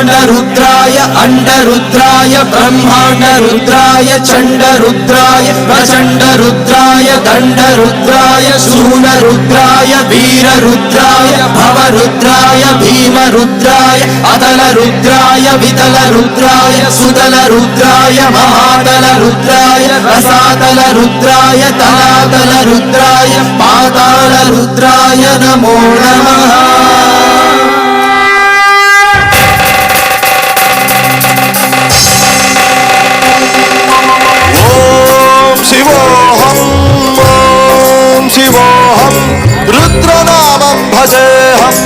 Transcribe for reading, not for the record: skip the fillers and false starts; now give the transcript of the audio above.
ब्रह्मांड रुद्राय अंड रुद्राय ब्रह्मांड रुद्राय चंड रुद्राय प्रचंड रुद्राय दंड रुद्राय शूल रुद्राय वीर रुद्राय भव रुद्राय भीम रुद्राय अतल रुद्राय वितल रुद्राय सुतल रुद्राय महातल रुद्राय रसातल रुद्राय तलातल रुद्राय पाताल रुद्राय नमो नमः। शिवोऽहं रुद्रनामं भजेऽहं